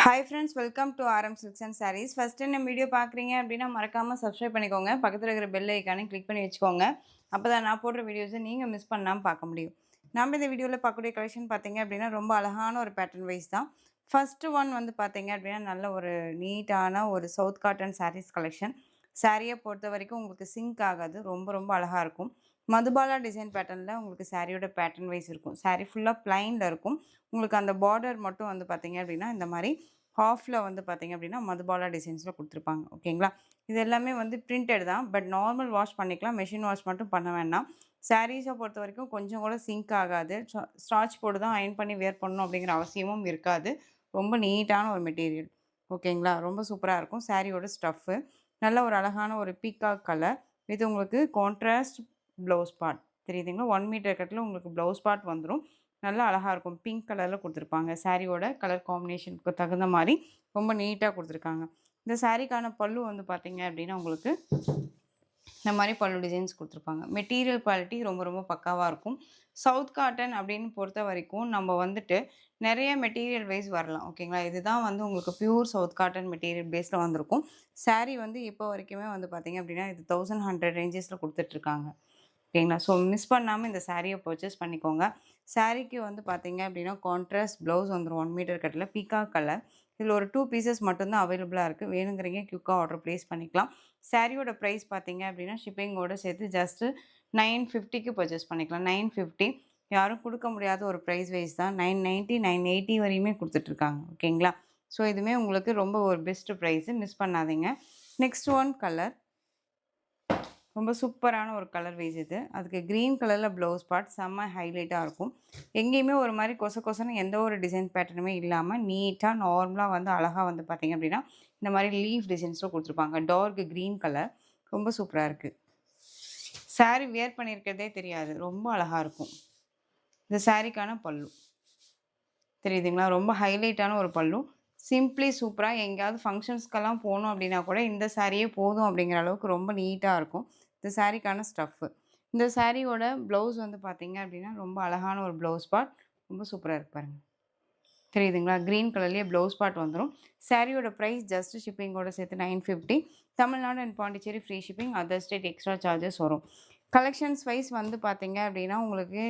Hi friends, welcome to RM silks and sarees. First time நம்ம video பார்க்குறீங்க அப்படின்னா மறக்காமல் சப்ஸ்கிரைப் பண்ணிக்கோங்க. பக்கத்தில் இருக்கிற பெல் ஐக்கானையும் கிளிக் பண்ணி வச்சுக்கோங்க. அப்போ தான் நான் போடுற வீடியோஸை நீங்கள் மிஸ் பண்ணாமல் பார்க்க முடியும். நம்ம இந்த வீடியோவில் பார்க்கக்கூடிய கலெக்ஷன் பார்த்தீங்க அப்படின்னா ரொம்ப அழகான ஒரு பேட்டர்ன் வைஸ் தான். ஃபர்ஸ்ட் ஒன் வந்து பார்த்தீங்க அப்படின்னா நல்ல ஒரு நீட்டான ஒரு சவுத் காட்டன் சாரீஸ் கலெக்ஷன். சாரியை பொறுத்த வரைக்கும் உங்களுக்கு சிங்க் ஆகாது, ரொம்ப ரொம்ப அழகாக இருக்கும். மதுபாலா டிசைன் பேட்டர்னில் உங்களுக்கு சாரியோட பேட்டர்ன் வைஸ் இருக்கும். சாரி ஃபுல்லாக பிளைனில் இருக்கும். உங்களுக்கு அந்த பார்டர் மட்டும் வந்து பார்த்தீங்க அப்படின்னா இந்த மாதிரி ஹாஃபில் வந்து பார்த்தீங்க அப்படின்னா மதுபாலா டிசைன்ஸில் கொடுத்துருப்பாங்க. ஓகேங்களா? இது எல்லாமே வந்து பிரிண்டட் தான். பட் நார்மல் வாஷ் பண்ணிக்கலாம். மெஷின் வாஷ் மட்டும் பண்ண வேண்டாம். சாரீஸை பொறுத்த வரைக்கும் கொஞ்சம் கூட சிங்க் ஆகாது. ஸ்டார்ச் போட்டு தான் அயர்ன் பண்ணி வேர் பண்ணணும் அப்படிங்கிற அவசியமும் இருக்காது. ரொம்ப நீட்டான ஒரு மெட்டீரியல். ஓகேங்களா? ரொம்ப சூப்பராக இருக்கும். சாரியோட ஸ்டஃப்பு நல்ல ஒரு அழகான ஒரு பீகாக் கலர். இது உங்களுக்கு கான்ட்ராஸ்ட் ப்ளவுஸ் பார்ட் தெரியுதுங்களா? 1 மீட்டர் கட்டில் உங்களுக்கு ப்ளவுஸ் பார்ட் வந்துடும். நல்லா அழகாக இருக்கும். பிங்க் கலரில் கொடுத்துருப்பாங்க. சாரியோட கலர் காம்பினேஷனுக்கு தகுந்த மாதிரி ரொம்ப நீட்டாக கொடுத்துருக்காங்க. இந்த சாரிக்கான பல்லு வந்து பார்த்தீங்க அப்படின்னா உங்களுக்கு இந்த மாதிரி பல்லு டிசைன்ஸ் கொடுத்துருப்பாங்க. மெட்டீரியல் குவாலிட்டி ரொம்ப ரொம்ப பக்காவாக இருக்கும். சவுத் காட்டன் அப்படின்னு பொறுத்த வரைக்கும் நம்ம வந்துட்டு நிறைய மெட்டீரியல் வைஸ் வரலாம். ஓகேங்களா? இதுதான் வந்து உங்களுக்கு பியூர் சவுத் காட்டன் மெட்டீரியல் பேஸில் வந்திருக்கும். சாரீ வந்து இப்போ வரைக்குமே வந்து பார்த்தீங்க அப்படின்னா இது 1100 ரேஞ்சஸில் கொடுத்துட்ருக்காங்க. ஓகேங்களா? ஸோ மிஸ் பண்ணாமல் இந்த சாரியை பர்ச்சேஸ் பண்ணிக்கோங்க. சாரிக்கு வந்து பார்த்தீங்க அப்படின்னா கான்ட்ராஸ்ட் ப்ளவுஸ் வந்துடும். 1 மீட்டர் கட்டில் பீகாக் கலர். இதில் ஒரு 2 பீசஸ் மட்டும்தான் அவைலபிளாக இருக்குது. வேணுங்கிறீங்க குயிக்காக ஆர்டர் ப்ளேஸ் பண்ணிக்கலாம். சாரியோட ப்ரைஸ் பார்த்தீங்க அப்படின்னா ஷிப்பிங்கோடு சேர்த்து ஜஸ்ட்டு 950க்கு பர்ச்சேஸ் பண்ணிக்கலாம். 950 யாரும் கொடுக்க முடியாத ஒரு ப்ரைஸ் வைஸ் தான். 990 980 வரையுமே கொடுத்துட்ருக்காங்க. ஓகேங்களா? ஸோ இதுவுமே உங்களுக்கு ரொம்ப ஒரு பெஸ்ட்டு ப்ரைஸு, மிஸ் பண்ணாதீங்க. நெக்ஸ்ட் ஒன் கலர் ரொம்ப சூப்பரான ஒரு கலர் வைஸ் இது. அதுக்கு க்ரீன் கலரில் ப்ளவுஸ் பார்ட் செம்ம ஹைலைட்டாக இருக்கும். எங்கேயுமே ஒரு மாதிரி கொசன்னு எந்த ஒரு டிசைன் பேட்டர்னுமே இல்லாமல் நீட்டாக நார்மலாக வந்து அழகாக வந்து பார்த்திங்க அப்படின்னா இந்த மாதிரி லீஃப் டிசைன்ஸில் கொடுத்துருப்பாங்க. டார்க் க்ரீன் கலர் ரொம்ப சூப்பராக இருக்குது. சாரீ வியர் பண்ணியிருக்கிறதே தெரியாது, ரொம்ப அழகாக இருக்கும். இந்த சாரீக்கான பல்லு தெரியுதுங்களா? ரொம்ப ஹைலைட்டான ஒரு பல்லு. சிம்பிளி சூப்பராக எங்கேயாவது ஃபங்க்ஷன்ஸ்க்கெல்லாம் போகணும் அப்படின்னா கூட இந்த சாரியே போதும் அப்படிங்கிற அளவுக்கு ரொம்ப நீட்டாக இருக்கும். இந்த சாரீக்கான ஸ்டஃப்பு. இந்த சாரியோட ப்ளவுஸ் வந்து பார்த்தீங்க அப்படின்னா ரொம்ப அழகான ஒரு ப்ளவுஸ் பார்ட். ரொம்ப சூப்பராக இருக்கு பாருங்க. தெரியுதுங்களா? க்ரீன் கலர்லேயே ப்ளவுஸ் பார்ட் வந்துடும். சாரியோட ப்ரைஸ் ஜஸ்ட் ஷிப்பிங்கோட சேர்த்து 950. Tamil Nadu and Pondicherry free shipping. Other state extra charges வரும். கலெக்ஷன்ஸ் வைஸ் வந்து பார்த்தீங்க அப்படின்னா உங்களுக்கு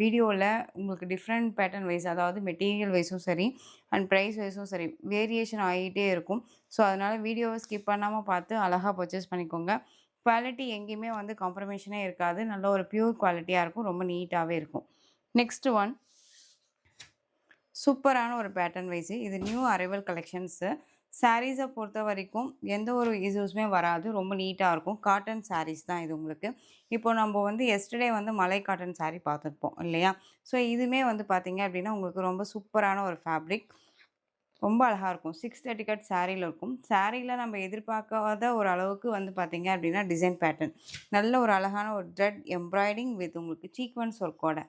வீடியோவில் உங்களுக்கு டிஃப்ரெண்ட் பேட்டர்ன் வைஸ், அதாவது மெட்டீரியல் வைஸும் சரி அண்ட் ப்ரைஸ் வைஸும் சரி வேரியேஷன் ஆகிட்டே இருக்கும். ஸோ அதனால் வீடியோவை ஸ்கிப் பண்ணாமல் பார்த்து அழகாக பர்ச்சேஸ் பண்ணிக்கோங்க. குவாலிட்டி எங்கேயுமே வந்து காம்ப்ரமைஷனே இருக்காது. நல்ல ஒரு பியூர் குவாலிட்டியாக இருக்கும். ரொம்ப நீட்டாகவே இருக்கும். நெக்ஸ்ட் ஒன் சூப்பரான ஒரு பேட்டர்ன் வைஸு. இது நியூ அரைவல் கலெக்ஷன்ஸு. சாரீஸை பொறுத்த வரைக்கும் எந்த ஒரு இஷ்யூஸுமே வராது. ரொம்ப நீட்டாக இருக்கும். காட்டன் சாரீஸ் தான் இது உங்களுக்கு. இப்போ நம்ம வந்து எஸ்டர்டே வந்து மலை காட்டன் சாரீ பார்த்துருப்போம் இல்லையா? ஸோ இதுவுமே வந்து பார்த்தீங்க அப்படின்னா உங்களுக்கு ரொம்ப சூப்பரான ஒரு ஃபேப்ரிக். ரொம்ப அழகாக இருக்கும். 630 கட் சாரியில் இருக்கும். சாரியில் நம்ம எதிர்பார்க்காத ஒரு அளவுக்கு வந்து பார்த்தீங்க அப்படின்னா டிசைன் பேட்டர்ன். நல்ல ஒரு அழகான ஒரு த்ரெட் எம்ப்ராய்டிங் வித் உங்களுக்கு சீக்வன்ஸ் ஒர்க்கோட.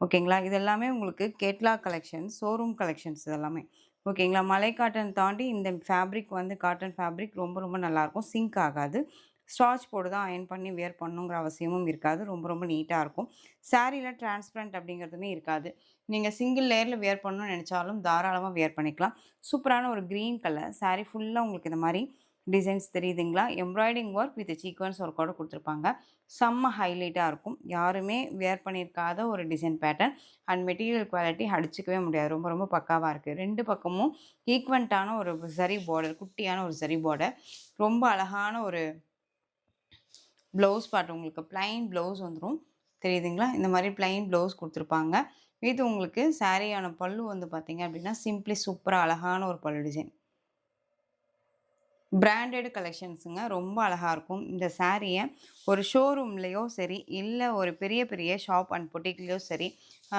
ஓகேங்களா? இது எல்லாமே உங்களுக்கு கேட்லாக் கலெக்ஷன்ஸ், ஷோரூம் கலெக்ஷன்ஸ் இது எல்லாமே. ஓகேங்களா? மலை காட்டன் தாண்டி இந்த ஃபேப்ரிக் வந்து காட்டன் ஃபேப்ரிக் ரொம்ப ரொம்ப நல்லாயிருக்கும். சிங்க் ஆகாது. ஸ்டார்ச் போட்டு தான் அயர்ன் பண்ணி வியர் பண்ணணுங்கிற அவசியமும் இருக்காது. ரொம்ப ரொம்ப நீட்டாக இருக்கும். சாரியில் டிரான்ஸ்பரண்ட் அப்படிங்கிறதுமே இருக்காது. நீங்கள் சிங்கிள் லேயரில் வியர் பண்ணணும்னு நினச்சாலும் தாராளமாக வியர் பண்ணிக்கலாம். சூப்பரான ஒரு க்ரீன் கலர். சாரி ஃபுல்லாக உங்களுக்கு இந்த மாதிரி டிசைன்ஸ் தெரியுதுங்களா? எம்ப்ராய்டிங் ஒர்க் வித் சீக்வன்ஸ் ஒர்க்கோட கொடுத்துருப்பாங்க. செம்ம ஹைலைட்டாக இருக்கும். யாருமே வியர் பண்ணியிருக்காத ஒரு design pattern and material quality அடிச்சுக்கவே முடியாது. ரொம்ப ரொம்ப பக்காவாக இருக்குது. 2 பக்கமும் ஈக்வெண்ட்டான ஒரு சரி பார்டர், குட்டியான ஒரு சரி பார்டர். ரொம்ப அழகான ஒரு ப்ளவுஸ் பார்ட். உங்களுக்கு ப்ளைன் ப்ளவுஸ் வந்துடும். தெரியுதுங்களா? இந்த மாதிரி ப்ளைன் ப்ளவுஸ் கொடுத்துருப்பாங்க. இது உங்களுக்கு சாரியான பல்லு வந்து பார்த்தீங்க அப்படின்னா சிம்பிளி சூப்பராக அழகான ஒரு பல்லு டிசைன். பிராண்டட் கலெக்ஷன்ஸுங்க. ரொம்ப அழகாக இருக்கும். இந்த சாரியை ஒரு ஷோரூம்லேயோ சரி, இல்லை ஒரு பெரிய பெரிய ஷாப் அண்ட் பொட்டிக்லேயோ சரி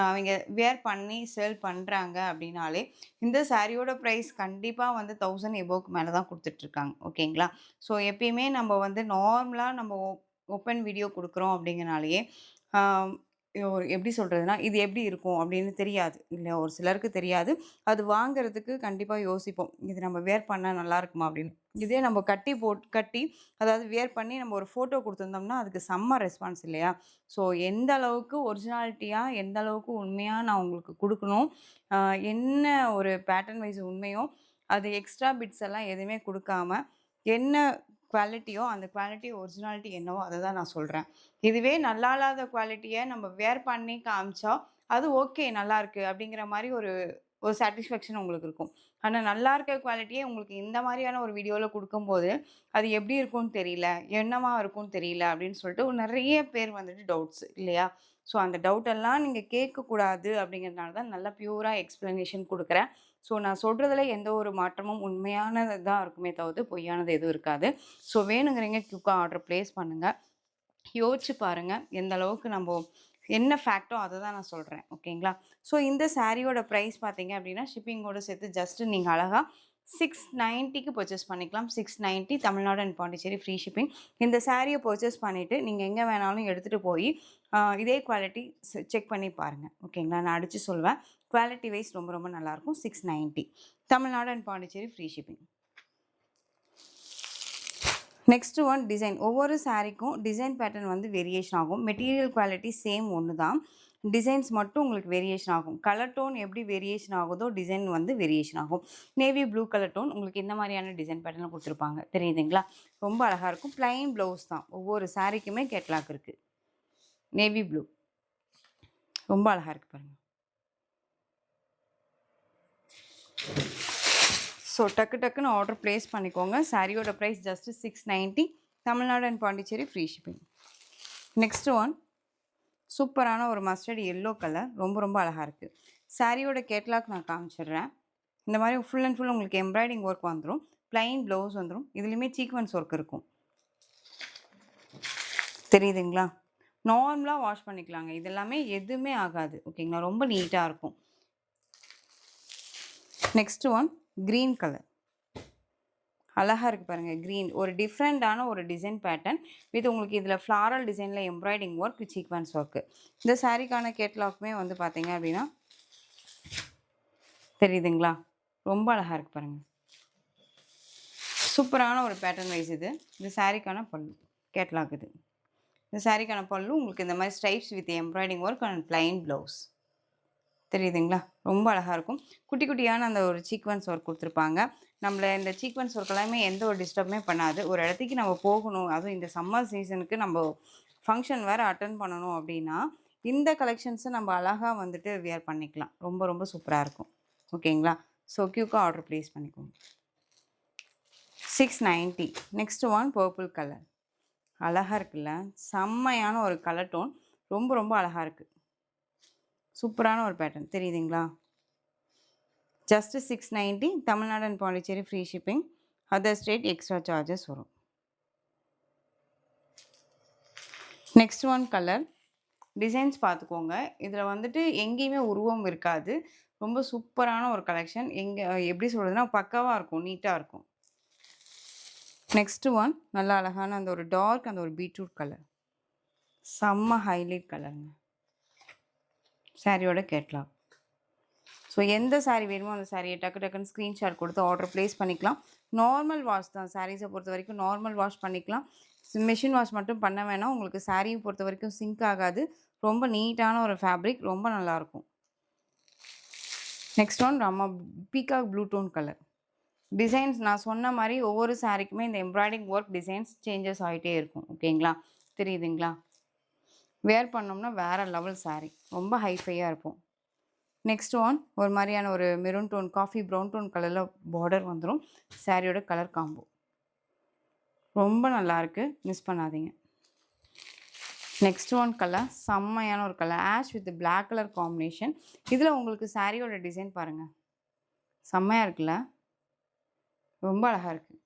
அவங்க வியர் பண்ணி சேல் பண்ணுறாங்க அப்படின்னாலே இந்த சாரியோட ப்ரைஸ் கண்டிப்பாக வந்து 1000 எபோவுக்கு மேலே தான் கொடுத்துட்ருக்காங்க. ஓகேங்களா? ஸோ எப்பயுமே நம்ம வந்து நார்மலாக நம்ம ஓப்பன் வீடியோ கொடுக்குறோம் அப்படிங்கிறனாலேயே ஒரு எப்படி சொல்றதுன்னா, இது எப்படி இருக்கும் அப்படின்னு தெரியாது. இல்ல ஒரு சிலருக்கு தெரியாது. அது வாங்குறதுக்கு கண்டிப்பா யோசிப்போம். இது நம்ம வேர் பண்ணா நல்லாருக்குமா அப்படின்னு. இதே நம்ம கட்டி அதாவது வியர் பண்ணி நம்ம ஒரு ஃபோட்டோ குடுத்துருந்தோம்னா, அதுக்கு செம்ம ரெஸ்பான்ஸ் இல்லையா? ஸோ எந்த அளவுக்கு ஒரிஜினாலிட்டியா, எந்த அளவுக்கு உண்மையா நான் உங்களுக்கு குடுக்கணும். அ என்ன ஒரு பேட்டர்ன் வைஸ் உண்மையோ, அது எக்ஸ்ட்ரா பிட்ஸ் எல்லாம் எதுவுமே குடுக்காம, என்ன குவாலிட்டியோ, அந்த குவாலிட்டி ஒரிஜினாலிட்டி என்னவோ அத தான் நான் சொல்றேன். இதுவே நல்லா இல்லாத குவாலிட்டிய நம்ம வியர் பண்ணி காமிச்சா, அது ஓகே நல்லாருக்கு அப்படிங்கிற மாரி ஒரு ஒரு சாட்டிஸ்ஃபேக்ஷன் உங்களுக்கு இருக்கும். ஆனா நல்லா இருக்க குவாலிட்டியே உங்களுக்கு இந்த மாரியான ஒரு வீடியோல குடுக்கும்போது, அது எப்படி இருக்கும்னு தெரியல, என்னவா இருக்கும்னு தெரியல அப்படின்னு சொல்லிட்டு நெறைய பேர் வந்துட்டு டவுட்ஸ் இல்லையா? ஸோ அந்த டவுட் எல்லாம் நீங்க கேட்கக்கூடாது அப்படிங்கிறதுனால தான் நல்லா பியூரா எக்ஸ்ப்ளனேஷன் குடுக்குறேன். ஸோ நான் சொல்றதுல எந்த ஒரு மாற்றமும் உண்மையானது தான் இருக்குமே தவிர்த்து பொய்யானது எதுவும் இருக்காது. ஸோ வேணுங்கிறவங்க குயிக்கா ஆர்டர் பிளேஸ் பண்ணுங்க. யோசிச்சு பாருங்க. எந்த அளவுக்கு நம்போ என்ன ஃபேக்ட்டோ அத தான் நான் சொல்றேன். ஓகேங்களா? ஸோ இந்த சாரியோட பிரைஸ் பார்த்தீங்க அப்டின்னா, ஷிப்பிங்கோட சேர்த்து ஜஸ்ட் நீங்க அழகா 690க்கு பர்ச்சேஸ் பண்ணிக்கலாம். 690 Tamil Nadu and Pondicherry free shipping. இந்த சாரிய பர்ச்சேஸ் பண்ணிட்டு, நீங்க எங்க வேணாலும் எடுத்துட்டு போயி, இதே குவாலிட்டி செக் பண்ணி பாருங்க. ஓகேங்களா? நான் அடிச்சு சொல்வேன். குவாலிட்டி வைஸ் ரொம்ப ரொம்ப நல்லாருக்கும். 690 Tamil Nadu and Pondicherry free shipping. Next one design. ஒவ்வொரு சாரீக்கும் டிசைன் பேட்டர்ன் வந்து வேரியேஷன் ஆகும். மெட்டீரியல் குவாலிட்டி சேம் ஒண்ணு தான். டிசைன்ஸ் மட்டும் உங்களுக்கு வேரியேஷன் ஆகும். கலர் டோன் எப்படி வேரியேஷன் ஆகுதோ, டிசைன் வந்து வேரியேஷன் ஆகும். நேவி ப்ளூ கலர் டோன் உங்களுக்கு இந்த மாரியான டிசைன் பேட்டர்ன்ல குடுத்துருப்பாங்க. தெரியுதுங்களா? ரொம்ப அழகா இருக்கும். பிளைன் ப்ளவுஸ் தான். ஒவ்வொரு சாரீக்குமே கேட்லாக் இருக்கு. Navy blue. ரொம்ப அழகா இருக்கு பாருங்க. ஸோ டக்கு டக்குன்னு ஆர்டர் பிளேஸ் பண்ணிக்கோங்க. சாரியோட price just 690 Tamil Nadu and Pondicherry free shipping. Next one சூப்பரான ஒரு மஸ்டர்ட் எல்லோ கலர். ரொம்ப ரொம்ப அழகா இருக்கு. சாரியோட கேட்லாக் நான் காமிச்சிடுறேன். இந்த மாதிரி ஃபுல் அண்ட் ஃபுல் உங்களுக்கு எம்ப்ராய்டிங் ஒர்க் வந்துரும். பிளைன் ப்ளவுஸ் வந்துரும். இதுலயுமே சீக்வென்ஸ் ஒர்க் இருக்கும். தெரியுதுங்களா? நார்மலா வாஷ் பண்ணிக்கலாங்க. இது எல்லாமே எதுவுமே ஆகாது. ஓகேங்களா? ரொம்ப நீட்டா இருக்கும். Next one green colour. அழகா இருக்கு பாருங்க. கிரீன் ஒரு டிஃப்ரெண்டான ஒரு டிசைன் பேட்டர்ன் வித் உங்களுக்கு இதில் ஃப்ளாரல் டிசைனில் எம்ப்ராய்டிங் ஒர்க் சீக்வன்ஸ் ஒர்க்கு. இந்த சாரீக்கான கேட்லாக்குமே வந்து பார்த்தீங்க அப்படின்னா தெரியுதுங்களா? ரொம்ப அழகா இருக்கு பாருங்க. சூப்பரான ஒரு பேட்டர்ன் வைஸ் இது. இந்த சாரீக்கான பல்லு கேட்லாக் இது. இந்த சாரீக்கான பல்லு உங்களுக்கு இந்த மாதிரி stripes with embroidering work and plain blouse. தெரியுதுங்களா? ரொம்ப அழகா இருக்கும். குட்டி குட்டியான அந்த ஒரு சீக்வென்ஸ் ஒர்க் குடுத்துருப்பாங்க. நம்மள இந்த சீக்வென்ஸ் ஒர்க் எல்லாமே எந்த ஒரு டிஸ்டர்புமே பண்ணாது. ஒரு இடத்துக்கு நம்ம போகணும், அதுவும் இந்த சம்மர் சீசனுக்கு நம்ம ஃபங்ஷன் வேற அட்டெண்ட் பண்ணணும் அப்டின்னா, இந்த கலெக்ஷன்ஸ நம்ம அழகா வந்துட்டு வியர் பண்ணிக்கலாம். ரொம்ப ரொம்ப சூப்பரா இருக்கும். ஓகேங்களா? ஸோ குயிக்கா ஆர்டர் பிளேஸ் பண்ணிக்கோங்க. 690 நெக்ஸ்ட் ஒன் பர்பிள் கலர். அழகா இருக்குல்ல? செம்மையான ஒரு கலர் டோன். ரொம்ப ரொம்ப அழகா இருக்கு. சூப்பரான ஒரு பேட்டர்ன் தெரியுதுங்களா? Just 690 Tamil Nadu and Pondicherry free shipping. Other state extra charges வரும். Next one colour. டிசைன்ஸ் பார்த்துக்கோங்க. இதில் வந்துட்டு எங்கேயுமே உருவம் இருக்காது. ரொம்ப சூப்பரான ஒரு கலெக்ஷன். எப்படி சொல்றதுன்னா, பக்காவா இருக்கும். நீட்டா இருக்கும். நெக்ஸ்ட் ஒன் நல்லா அழகான அந்த ஒரு டார்க் அந்த ஒரு பீட்ரூட் கலர். செம்ம ஹைலைட் கலருங்க. சாரியோட கேட்லாக். ஸோ எந்த சாரீ வேணுமோ அந்த சாரியை டக்கு டக்குன்னு ஸ்க்ரீன்ஷாட் கொடுத்து ஆர்டர் ப்ளேஸ் பண்ணிக்கலாம். நார்மல் வாஷ் தான். சாரீஸை பொறுத்த வரைக்கும் நார்மல் வாஷ் பண்ணிக்கலாம். மிஷின் வாஷ் மட்டும் பண்ண வேணாம். உங்களுக்கு சாரியை பொறுத்த வரைக்கும் சிங்க் ஆகாது. ரொம்ப நீட்டான ஒரு ஃபேப்ரிக். ரொம்ப நல்லாயிருக்கும். நெக்ஸ்ட் ஒன் நம்ம peacock blue tone colour. Designs நான் சொன்ன மாதிரி ஒவ்வொரு சாரீக்குமே இந்த எம்ப்ராய்டிங் ஒர்க் டிசைன்ஸ் சேஞ்சஸ் ஆகிட்டே இருக்கும். ஓகேங்களா? தெரியுதுங்களா? வேர் பண்ணோம்னா வேறு லெவல் சாரீ. ரொம்ப ஹைஃபையாக இருக்கும். நெக்ஸ்ட் ஒன் ஒரு மாதிரியான ஒரு maroon tone coffee brown tone கலரில் பார்டர் வந்துடும். சாரியோட கலர் காம்போ ரொம்ப நல்லாயிருக்கு. மிஸ் பண்ணாதீங்க. நெக்ஸ்ட் ஒன் கலர் செம்மையான ஒரு colour ash with black colour combination. இதில் உங்களுக்கு சாரியோட டிசைன் பாருங்கள். செம்மையாக இருக்குல்ல? ரொம்ப அழகாக இருக்குது.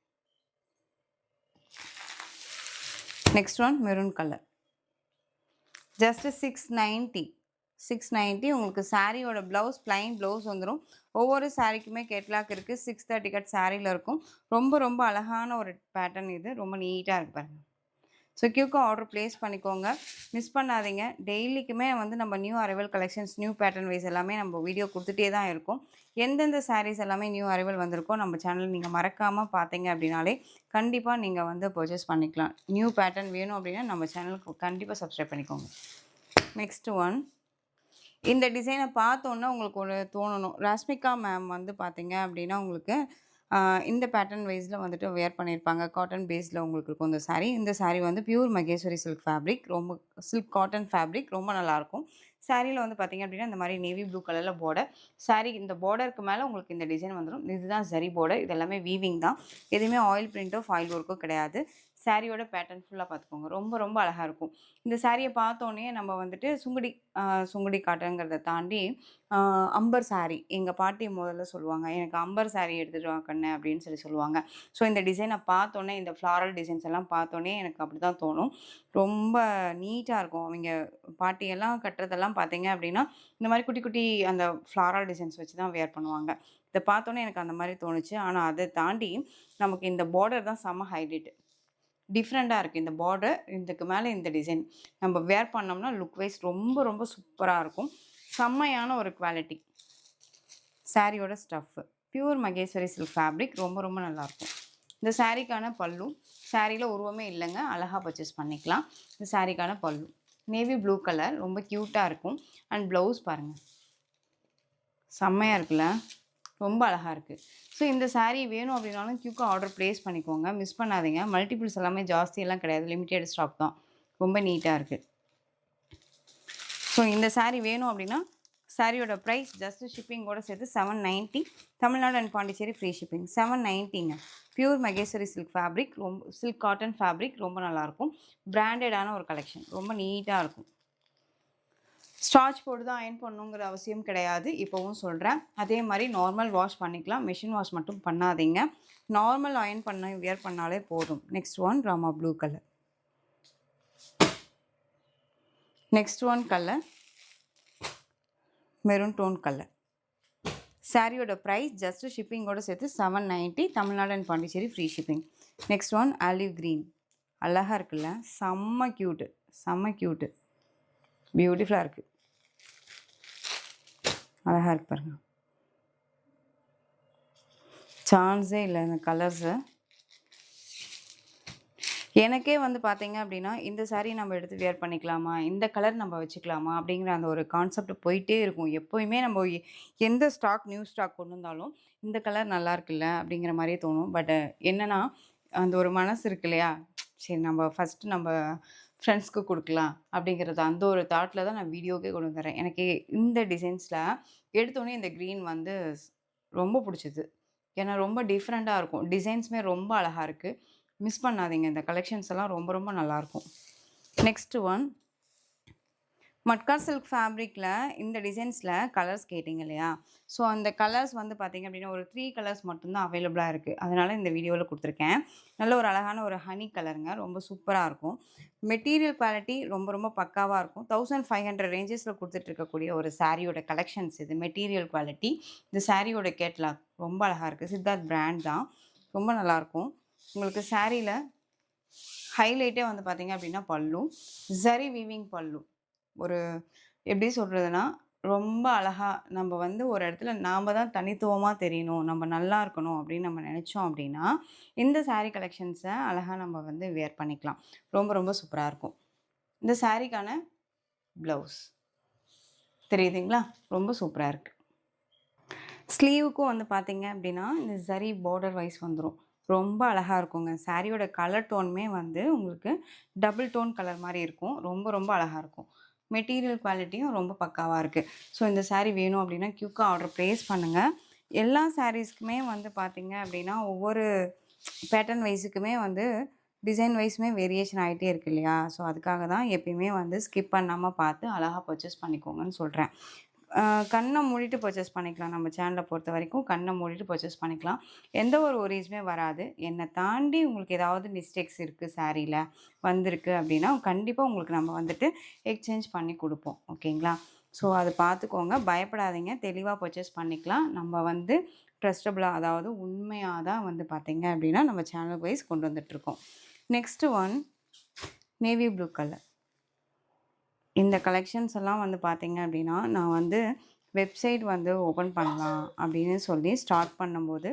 Next one maroon colour. Just 690 உங்களுக்கு சாரியோட ப்ளவுஸ் பிளைன் ப்ளவுஸ் வந்துடும். ஒவ்வொரு சாரீக்குமே கேட்லாக் இருக்குது. 630 கட் சாரியில் இருக்கும். ரொம்ப ரொம்ப அழகான ஒரு பேட்டர்ன் இது. ரொம்ப நீட்டாக இருக்கு பாருங்கள். ஸோ குயிக்காக ஆர்டர் ப்ளேஸ் பண்ணிக்கோங்க. மிஸ் பண்ணாதீங்க. டெய்லிக்குமே வந்து நம்ம new arrival collections, new pattern wise எல்லாமே நம்ம வீடியோ குடுத்துட்டே தான் இருக்கோம். எந்தெந்த சாரீஸ் எல்லாமே நியூ அரைவல் வந்திருக்கோ நம்ம சேனல் நீங்க மறக்காம பார்த்தீங்க அப்படின்னாலே, கண்டிப்பா நீங்க வந்து பர்ச்சேஸ் பண்ணிக்கலாம். நியூ பேட்டர்ன் வேணும் அப்படின்னா நம்ம சேனலுக்கு கண்டிப்பா சப்ஸ்கிரைப் பண்ணிக்கோங்க. Next one. இந்த டிசைனை பார்த்தோன்னே உங்களுக்கு ஒரு தோணணும். ராஷ்மிகா மேம் வந்து பார்த்தீங்க அப்படின்னா, உங்களுக்கு இந்த பேட்டர்ன் வைஸில வந்துட்டு வியர் பண்ணியிருப்பாங்க. காட்டன் பேஸ்ல உங்களுக்கு இருக்கும் இந்த சாரீ. இந்த சாரீ வந்து பியூர் மகேஸ்வரி சில்க் ஃபேப்ரிக். ரொம்ப சில்க் காட்டன் ஃபேப்ரிக் ரொம்ப நல்லாயிருக்கும். சாரீல வந்து பார்த்தீங்க அப்படின்னா, இந்த மாரி நேவி ப்ளூ கலர்ல பார்டர். சாரீ இந்த பார்டருக்கு மேல உங்களுக்கு இந்த டிசைன் வந்துரும். இதுதான் ஜரி பார்டர். இது எல்லாமே வீவிங் தான். எதுவுமே ஆயில் பிரிண்டோ, ஃபாயில் ஒர்க்கோ கிடையாது. சாரியோட பேட்டர்ன் ஃபுல்லா பார்த்துக்கோங்க. ரொம்ப ரொம்ப அழகா இருக்கும். இந்த சாரிய பார்த்தோனே நம்ம வந்துட்டு சுங்குடி காட்டன்ங்கிறத தாண்டி அம்பர் சாரி. எங்க பாட்டி முதல்ல சொல்லுவாங்க. "எனக்கு அம்பர் சாரி எடுத்துட்டு வா கண்ணு" அப்படின்னு சொல்லுவாங்க. ஸோ இந்த டிசைன பார்த்தோனே, இந்த ஃப்ளாரல் டிசைன்ஸ் எல்லாம் பார்த்தோனே எனக்கு அப்படிதான் தோணும். ரொம்ப நீட்டா இருக்கும். அவைங்க பாட்டியெல்லாம் கட்டுறதெல்லாம் பார்த்தீங்க அப்படின்னா, இந்த மாரி குட்டி குட்டி அந்த ஃப்ளாரல் டிசைன்ஸ் வச்சு தான் வியர் பண்ணுவாங்க. இத பார்த்தோனே எனக்கு அந்த மாரி தோணுச்சு. ஆனா அத தாண்டி நமக்கு இந்த பார்டர் தான் செம்ம ஹைலைட். டிஃப்ரெண்ட்டா இருக்கு. இந்த பார்டர், இதுக்கு மேல இந்த டிசைன். நம்ம வேர் பண்ணோம்னா லுக் வைஸ் ரொம்ப ரொம்ப சூப்பரா இருக்கும். செம்மையான ஒரு குவாலிட்டி. சாரியோட stuff. Pure Maheshwari silk fabric ரொம்ப ரொம்ப நல்லாயிருக்கும். இந்த சாரிக்கான பல்லு. சாரியில உருவமே இல்லங்க. அழகா பர்ச்சேஸ் பண்ணிக்கலாம். இந்த சாரிக்கான பல்லு. நேவி ப்ளூ கலர் ரொம்ப கியூட்டா இருக்கும். அண்ட் ப்ளவுஸ் பாருங்க. செம்மையா இருக்குல்ல? ரொம்ப அழகா இருக்கு. ஸோ இந்த சாரி வேணும் அப்படின்னாலும் குயிக்கா ஆர்டர் ப்ளேஸ் பண்ணிக்கோங்க. மிஸ் பண்ணாதீங்க. மல்டிபிள்ஸ் எல்லாமே ஜாஸ்தியெல்லாம் கிடையாது. லிமிட்டெட் ஸ்டாக் தான். ரொம்ப நீட்டா இருக்கு. ஸோ இந்த சாரி வேணும் அப்படின்னா, சாரியோட பிரைஸ் ஜஸ்ட் ஷிப்பிங்கோட சேர்த்து 790. Tamil Nadu and Pondicherry free shipping. 790ங்க. Pure Maheshwari silk fabric. Silk cotton fabric ரொம்ப நல்லாயிருக்கும். பிராண்டடான ஒரு கலெக்ஷன். ரொம்ப நீட்டா இருக்கும். ஸ்டார்ச் போட்டு தான் அயர்ன் பண்ணணுங்கிற அவசியம் கிடையாது. இப்பவும் சொல்றேன். அதே மாரி நார்மல் வாஷ் பண்ணிக்கலாம். மெஷின் வாஷ் மட்டும் பண்ணாதீங்க. நார்மல் அயர்ன் பண்ண வியர் பண்ணாலே போதும். Next one Rama blue colour. Next one colour maroon tone colour. சாரியோட பிரைஸ் ஜஸ்ட் ஷிப்பிங்கோட சேர்த்து 790. Tamil Nadu and Pondicherry free shipping. Next one olive green. அழகா இருக்குல்ல? செம்ம கியூட்டு. செம்ம கியூட்டு. பியூட்டிஃபுல்லா இருக்கு. அழகா இருக்கு பாருங்க. சான்ஸே இல்ல இந்த கலர்ஸு. எனக்கே வந்து பார்த்தீங்க அப்படின்னா, இந்த சாரி நம்ம எடுத்து வியர் பண்ணிக்கலாமா? இந்த கலர் நம்ம வச்சுக்கலாமா? அப்படிங்கிற அந்த ஒரு கான்செப்ட் போயிட்டே இருக்கும். எப்பயுமே நம்ம எந்த ஸ்டாக் நியூ ஸ்டாக் கொண்டு வந்தாலும், இந்த கலர் நல்லா இருக்குல்ல அப்படிங்கிற மாரியே தோணும். பட் என்னன்னா, அந்த ஒரு மனசு இருக்கு இல்லையா? சரி நம்ம ஃபர்ஸ்ட்டு நம்ம ஃப்ரெண்ட்ஸ்க்கு குடுக்கலாம் அப்படிங்கிறது அந்த ஒரு தாட்ல தான் நான் வீடியோக்கே கொண்டு வந்துர்றேன். எனக்கு இந்த டிசைன்ஸ்ல எடுத்தோனே இந்த கிரீன் வந்து ரொம்ப புடிச்சது. ஏன்னா ரொம்ப டிஃப்ரெண்ட்டா இருக்கும். டிசைன்ஸுமே ரொம்ப அழகா இருக்கு. மிஸ் பண்ணாதீங்க. இந்த கலெக்ஷன்ஸ் எல்லாம் ரொம்ப ரொம்ப நல்லாயிருக்கும். நெக்ஸ்ட் ஒன் மட்கா சில்க் ஃபேப்ரிக்ல இந்த டிசைன்ஸ்ல கலர்ஸ் கேட்டீங்க இல்லையா? ஸோ அந்த கலர்ஸ் வந்து பார்த்தீங்க அப்படின்னா, ஒரு 3 கலர்ஸ் மட்டும் தான் அவைலபிளா இருக்கு. அதனால இந்த வீடியோல குடுத்துருக்கேன். நல்ல ஒரு அழகான ஒரு ஹனி கலருங்க. ரொம்ப சூப்பரா இருக்கும். மெட்டீரியல் குவாலிட்டி ரொம்ப ரொம்ப பக்காவா இருக்கும். 1500 ரேஞ்சஸ்ல குடுத்துட்டு இருக்கக்கூடிய ஒரு சாரியோட கலெக்ஷன்ஸ் இது. Material quality. இந்த சாரியோட கேட்லாக் ரொம்ப அழகா இருக்கு. சித்தார்த் பிராண்ட் தான். ரொம்ப நல்லாயிருக்கும். உங்களுக்கு சாரியில ஹைலைட்டே வந்து பார்த்தீங்க அப்படின்னா பல்லு. ஜரி வீவிங் பல்லு. ஒரு எப்படி சொல்றதுன்னா, ரொம்ப அழகா நம்ம வந்து ஒரு இடத்துல நாம தான் தனித்துவமா தெரியணும். நம்ம நல்லா இருக்கணும் அப்படின்னு நம்ம நெனைச்சோம் அப்படின்னா, இந்த சாரி கலெக்ஷன்ஸ அழகா நம்ம வந்து வியர் பண்ணிக்கலாம். ரொம்ப ரொம்ப சூப்பரா இருக்கும். இந்த சாரிக்கான ப்ளவுஸ். தெரியுதுங்களா? ரொம்ப சூப்பரா இருக்கு. ஸ்லீவுக்கும் வந்து பார்த்தீங்க அப்படின்னா, இந்த ஜரி பார்டர் வைஸ் வந்துரும். ரொம்ப அழகா இருக்குங்க. சாரியோட கலர் டோனுமே வந்து உங்களுக்கு டபுள் டோன் கலர் மாரி இருக்கும். ரொம்ப ரொம்ப அழகா இருக்கும். மெட்டீரியல் குவாலிட்டியும் ரொம்ப பக்காவா இருக்கு. ஸோ இந்த சாரி வேணும் அப்படின்னா குயிக்கா ஆர்டர் ப்ளேஸ் பண்ணுங்க. எல்லா சாரீஸ்க்குமே வந்து பார்த்தீங்க அப்படின்னா, ஒவ்வொரு பேட்டர்ன் வைஸுக்குமே வந்து டிசைன் வைஸுமே வேரியேஷன் ஆயிட்டே இருக்கு இல்லையா? ஸோ அதுக்காக தான் எப்பயுமே வந்து ஸ்கிப் பண்ணாம பார்த்து அழகா பர்ச்சேஸ் பண்ணிக்கோங்கன்னு சொல்றேன். கண்ண மூடிட்டு பர்ச்சேஸ் பண்ணிக்கலாம். நம்ம சேனல பொறுத்தவரைக்கும் கண்ண மூடிட்டு பர்ச்சேஸ் பண்ணிக்கலாம். எந்த ஒரு வொரீஸுமே வராது. என்ன தாண்டி உங்களுக்கு ஏதாவது மிஸ்டேக்ஸ் இருக்கு சாரீல வந்திருக்கு அப்படின்னா, கண்டிப்பா உங்களுக்கு நம்ம வந்துட்டு எக்ஸ்சேஞ்ச் பண்ணி குடுப்போம். ஓகேங்களா? ஸோ அத பார்த்துக்கோங்க. பயப்படாதீங்க. தெளிவா பர்ச்சேஸ் பண்ணிக்கலாம். நம்ம வந்து ட்ரஸ்டபுளா அதாவது உண்மையா தான் வந்து பார்த்தீங்க அப்படின்னா, நம்ம சேனல் வைஸ் கொண்டு வந்துட்டுருக்கோம். Next one navy blue colour. இந்த கலெக்ஷன்ஸ் எல்லாம் வந்து பார்த்தீங்க அப்படின்னா, நான் வந்து வெப்சைட் வந்து ஓப்பன் பண்ணலாம் அப்படின்னு சொல்லி ஸ்டார்ட் பண்ணும்போது,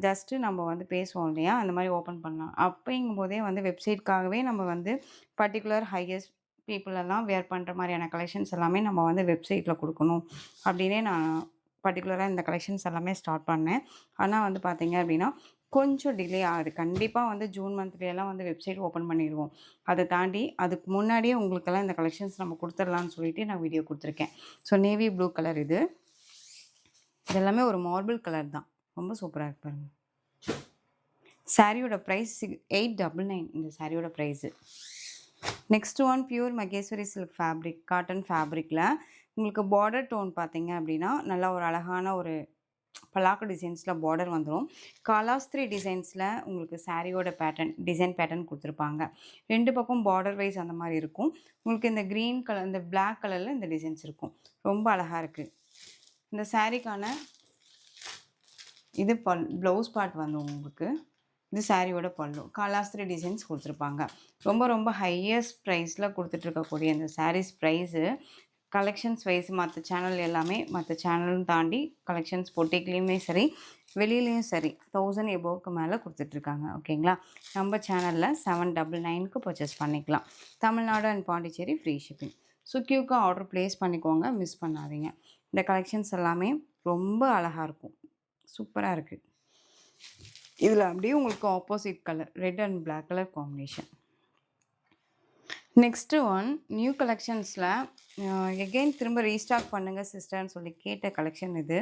ஜஸ்ட்டு நம்ம வந்து பேசுவோம் இல்லையா? அந்த மாரி ஓப்பன் பண்ணலாம். அப்படிங்கும்போதே வந்து வெப்சைட்காகவே நம்ம வந்து பர்ட்டிகுலர் ஹையஸ்ட் பீப்பிள் எல்லாம் வியர் பண்ற மாரியான கலெக்ஷன்ஸ் எல்லாமே நம்ம வந்து வெப்சைட்ல குடுக்கணும். அப்படின்னே நான் பர்ட்டிகுலரா இந்த கலெக்ஷன்ஸ் எல்லாமே ஸ்டார்ட் பண்ணேன். ஆனா வந்து பார்த்தீங்க அப்படின்னா, கொஞ்சம் டிலே ஆகுது. கண்டிப்பா வந்து ஜூன் மந்த்லயெல்லாம் வந்து வெப்சைட் ஓப்பன் பண்ணிருவோம். அத தாண்டி அதுக்கு முன்னாடியே உங்களுக்கெல்லாம் இந்த கலெக்ஷன்ஸ் நம்ம குடுத்துடலான்னு சொல்லிட்டு நான் வீடியோ குடுத்துருக்கேன். ஸோ நேவி ப்ளூ கலர் இது. இது எல்லாமே ஒரு மார்பிள் கலர் தான். ரொம்ப சூப்பரா இருக்கு பாருங்க. சாரியோட பிரைஸ் 899 இந்த சாரியோட price. Next one pure Maheshwari silk fabric, cotton ஃபேப்ரிக்ல உங்களுக்கு பார்டர் டோன் பார்த்தீங்க அப்படின்னா, நல்லா ஒரு அழகான ஒரு பலாக்கு டிசைன்ஸில் பார்டர் வந்துரும். காலாஸ்திரி டிசைன்ஸில் உங்களுக்கு சாரியோட டிசைன் பேட்டர்ன் குடுத்துருப்பாங்க. 2 பக்கம் பார்டர் வைஸ் அந்த மாரி இருக்கும். உங்களுக்கு இந்த கிரீன் கலர் இந்த பிளாக் கலர்ல இந்த டிசைன்ஸ் இருக்கும். ரொம்ப அழகா இருக்கு. இந்த சாரிக்கான இது ப்ளவுஸ் பார்ட் வந்து உங்களுக்கு இது சாரியோட பல்லு. காலாஸ்திரி டிசைன்ஸ் குடுத்துருப்பாங்க. ரொம்ப ரொம்ப ஹையஸ்ட் ப்ரைஸில குடுத்துட்ருக்கக்கூடிய இந்த சாரீஸ் ப்ரைஸு கலெக்ஷன்ஸ் வைஸ் மத்த சேனல் எல்லாமே மத்த சேனலும் தாண்டி கலெக்ஷன்ஸ் பொட்டிக்லேயுமே சரி, வெளியிலயும் சரி 1000 எபோவ்க்கு மேல குடுத்துட்ருக்காங்க. ஓகேங்களா? நம்ம சேனல்ல 799க்கு பர்ச்சேஸ் பண்ணிக்கலாம். Tamil Nadu and Pondicherry free shipping. So குயிக்கா ஆர்டர் ப்ளேஸ் பண்ணிக்கோங்க. மிஸ் பண்ணாதீங்க. இந்த கலெக்ஷன்ஸ் எல்லாமே ரொம்ப அழகா இருக்கும். சூப்பரா இருக்கு. இதில அப்படியே உங்களுக்கு opposite colour red and black colour combination. Next one new கலெக்ஷன்ஸில் எகெயின் திரும்ப ரீஸ்டாக் பண்ணுங்க சிஸ்டர்ன்னு சொல்லி கேட்ட கலெக்ஷன் இது.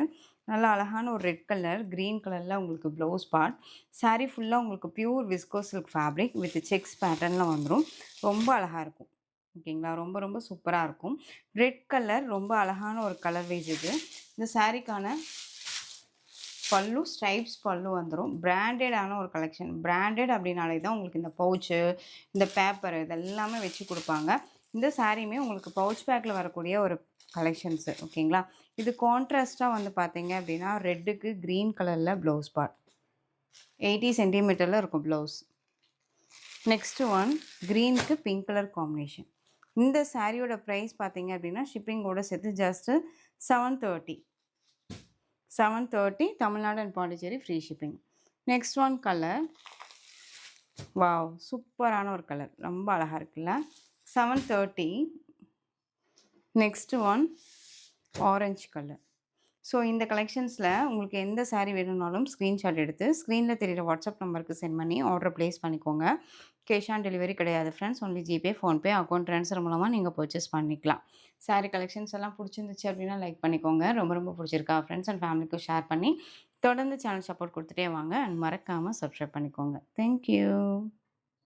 நல்லா அழகான ஒரு ரெட் கலர், கிரீன் கலரில் உங்களுக்கு ப்ளவுஸ் பார்ட். சாரீ ஃபுல்லாக உங்களுக்கு pure Visko silk fabric with sex பேட்டர்னில் வந்துடும். ரொம்ப அழகாக இருக்கும். ஓகேங்களா? ரொம்ப ரொம்ப சூப்பராக இருக்கும். ரெட் கலர் ரொம்ப அழகான ஒரு கலர் வைஸ் இது. இந்த சாரீக்கான பல்லு ஸ்ட்ரைப்ஸ் பல்லு வந்துரும். பிராண்டடான ஒரு கலெக்ஷன். பிராண்டட் அப்படின்னாலே தான் உங்களுக்கு இந்த பவுச்சு, இந்த பேப்பர் இதெல்லாமே வச்சு குடுப்பாங்க. இந்த சாரியுமே உங்களுக்கு பவுச் பேக்ல வரக்கூடிய ஒரு கலெக்ஷன்ஸு. ஓகேங்களா? இது கான்ட்ராஸ்ட்டா வந்து பார்த்தீங்க அப்படின்னா, ரெட்டுக்கு கிரீன் கலர்ல ப்ளவுஸ் பார்ட். 80 சென்டிமீட்டர்ல இருக்கும் ப்ளவுஸ். நெக்ஸ்ட் ஒன் கிரீனுக்கு பிங்க் கலர் காம்பினேஷன். இந்த சாரியோட பிரைஸ் பார்த்தீங்க அப்படின்னா, ஷிப்பிங்கோட சேர்த்து just 730. 730 Tamil Nadu and Pondicherry free shipping. Next one colour. Wow! சூப்பரான ஒரு கலர். ரொம்ப அழகா இருக்குல்ல? 730. Next one orange colour. So இந்த கலெக்ஷன்ஸில் உங்களுக்கு எந்த சாரீ வேணும்னாலும் ஸ்க்ரீன்ஷாட் எடுத்து ஸ்க்ரீனில் தெரியிற வாட்ஸ்அப் நம்பருக்கு சென்ட் பண்ணி ஆர்டர் ப்ளேஸ் பண்ணிக்கோங்க. கேஷ் ஆன் டெலிவரி கிடையாது friends. Only GPay, PhonePe, account transfer மூலமாக நீங்கள் பர்ச்சேஸ் பண்ணிக்கலாம். சாரீ கலெக்ஷன்ஸ் எல்லாம் பிடிச்சிருந்துச்சு அப்படின்னா லைக் பண்ணிக்கோங்க. ரொம்ப ரொம்ப பிடிச்சிருக்கா ஃப்ரெண்ட்ஸ் அண்ட் ஃபேமிலிக்கும் ஷேர் பண்ணி தொடர்ந்து சேனல் சப்போர்ட் கொடுத்துட்டே வாங்க. அண்ட் மறக்காமல் சப்ஸ்கிரைப் பண்ணிக்கோங்க. Thank you.